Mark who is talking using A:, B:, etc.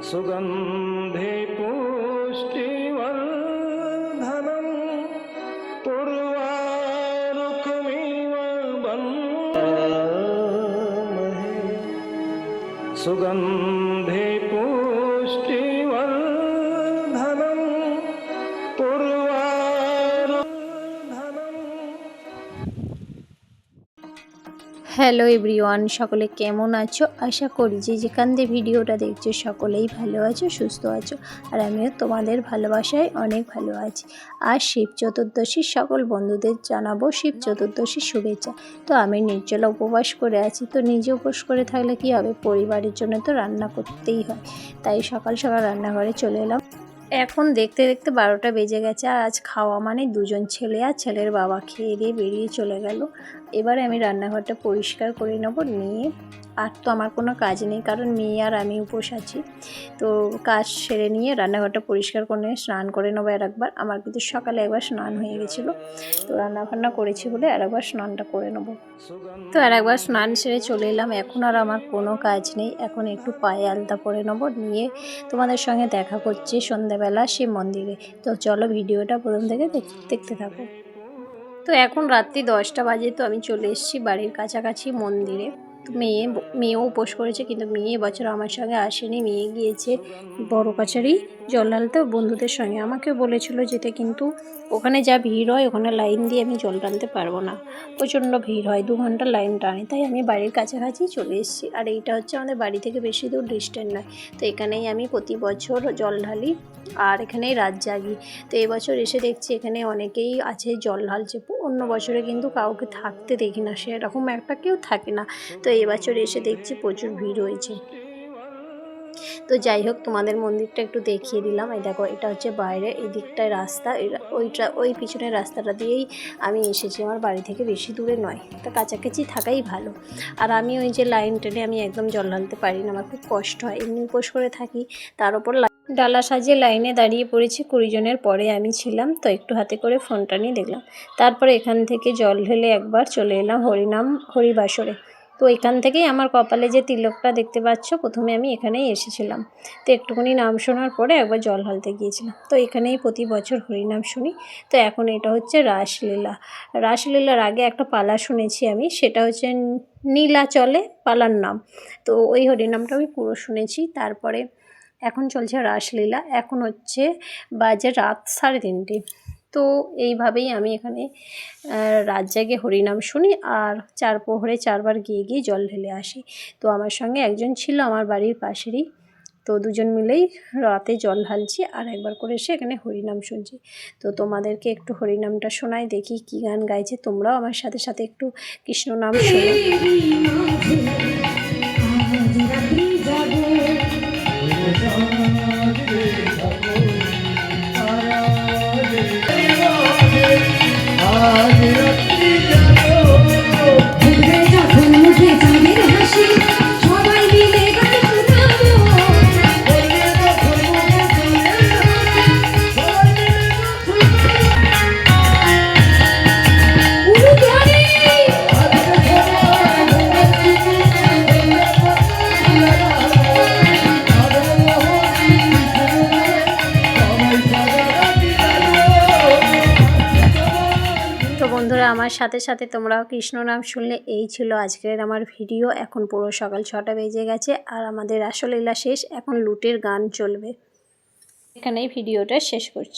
A: सुगंधे पुष्टिवर्धनम् उर्वारुकमिव वन्दामहे सुगंधे पुष्टिवर्धनम्
B: হ্যালো এভরিওয়ান, সকলে কেমন আছো? আশা করি যে যেখান দিয়ে ভিডিওটা দেখছো সকলেই ভালো আছো, সুস্থ আছো। আর আমিও তোমাদের ভালোবাসায় অনেক ভালো আছি। আর শিব চতুর্দশীর সকল বন্ধুদের জানাবো শিব চতুর্দশীর শুভেচ্ছা। তো আমি নির্জলা উপবাস করে আছি, তো নিজে উপবাস করে থাকলে কি হবে, পরিবারের জন্য তো রান্না করতেই হয়। তাই সকাল সকাল রান্নাঘরে চলে এলাম। এখন দেখতে দেখতে 12টা বেজে গেছে। আর আজ খাওয়া মানে দুজন ছেলে আর ছেলের বাবা খেয়ে দিয়ে বেরিয়ে চলে গেল। এবারে আমি রান্নাঘরটা পরিষ্কার করে নেব, নিয়ে আর তো আমার কোনো কাজ নেই, কারণ মেয়ে আর আমি উপোস আছি। তো কাজ সেরে নিয়ে রান্নাঘরটা পরিষ্কার করে নিয়ে স্নান করে নেবো একবার। আমার কিন্তু সকালে একবার স্নান হয়ে গেছিলো, তো রান্নাবান্না করেছি বলে আরেকবার স্নানটা করে নেবো। তো আরেকবার স্নান সেরে চলে এলাম। এখন আর আমার কোনো কাজ নেই, এখন একটু পায়ে আলতা পরে নেবো, নিয়ে তোমাদের সঙ্গে দেখা করছি সন্ধ্যাবেলা শিব মন্দিরে। তো চলো ভিডিওটা প্রথম থেকে দেখতে থাকো। তো এখন রাত্রি 10টা বাজে, তো আমি চলে এসেছি বাড়ির কাছাকাছি মন্দিরে। তো মেয়েও উপোস করেছে, কিন্তু মেয়ে এবছর আমার সঙ্গে আসেনি। মেয়ে গিয়েছে বড় কাছারি জল ঢালতে বন্ধুদের সঙ্গে। আমাকে বলেছিল যেতে, কিন্তু ওখানে যা ভিড় হয়, ওখানে লাইন দিয়ে আমি জল টানতে পারবো না, প্রচণ্ড ভিড় হয়, 2 ঘন্টা লাইন টানে। তাই আমি বাড়ির কাছাকাছি চলে এসেছি। আর এইটা হচ্ছে আমাদের বাড়ি থেকে বেশি দূর ডিস্টেন্স নয়। তো এখানেই আমি প্রতি বছর জল ঢালি আর এখানেই রাত জাগি। তো এবছর এসে দেখছি এখানে অনেকেই আছে জল ঢালছে। অন্য বছরে কিন্তু কাউকে থাকতে দেখি না, সেরকম একটা কেউ থাকে না। তো এবছর এসে দেখছি প্রচুর ভিড় হয়েছে। তো যাই হোক, তোমাদের মন্দিরটা একটু দেখিয়ে দিলাম। এই দেখো, এটা হচ্ছে বাইরে, এই দিকটায় রাস্তা, ওই পিছনের রাস্তাটা দিয়েই আমি এসেছি। আমার বাড়ি থেকে বেশি দূরে নয়, তা কাছাকাছি থাকাই ভালো। আর আমি ওই যে লাইন টেনে আমি একদম জল ঢালতে পারি না, আমার খুব কষ্ট হয়। এমনি উপোস করে থাকি, তার উপর ডালা সাজিয়ে লাইনে দাঁড়িয়ে পড়েছি। 20 জনের পরে আমি ছিলাম। তো একটু হাতে করে ফোনটা নিয়ে দেখলাম। তারপরে এখান থেকে জল ঢেলে একবার চলে এলাম হরিবাসরে। তো এখান থেকেই আমার কপালে যে তিলকটা দেখতে পাচ্ছ, প্রথমে আমি এখানেই এসেছিলাম। তো একটুখানি নাম শোনার পরে একবার জল ঢালতে গিয়েছিলাম। তো এখানেই প্রতি বছর হরিনাম শুনি। তো এখন এটা হচ্ছে রাসলীলা। রাসলীলার আগে একটা পালা শুনেছি আমি, সেটা হচ্ছে নীলাচলে পালার নাম। তো ওই হরিনামটা আমি পুরো শুনেছি। তারপরে এখন চলছে রাসলীলা। এখন হচ্ছে বাজে রাত 3:30। তো এইভাবেই আমি এখানে রাত জেগে হরিনাম শুনি আর 4 প্রহরে 4 বার গিয়ে গিয়ে জল ঢেলে আসি। তো আমার সঙ্গে একজন ছিল আমার বাড়ির পাশেরই। তো দুজন মিলেই রাতে জল ঢালছি আর একবার করে এসে এখানে হরিনাম শুনছি। তো তোমাদেরকে একটু হরিনামটা শোনাই, দেখি কী গান গাইছে। তোমরাও আমার সাথে সাথে একটু কৃষ্ণ নাম শোনো। বন্ধুরা, আমার সাথে সাথে তোমরাও কৃষ্ণ নাম শুনলে। এই ছিল আজকের আমার ভিডিও। এখন পুরো সকাল 6টা বেজে গেছে আর আমাদের রাসলীলা শেষ। এখন লুটের গান চলবে। এখানেই ভিডিওটা শেষ করছি।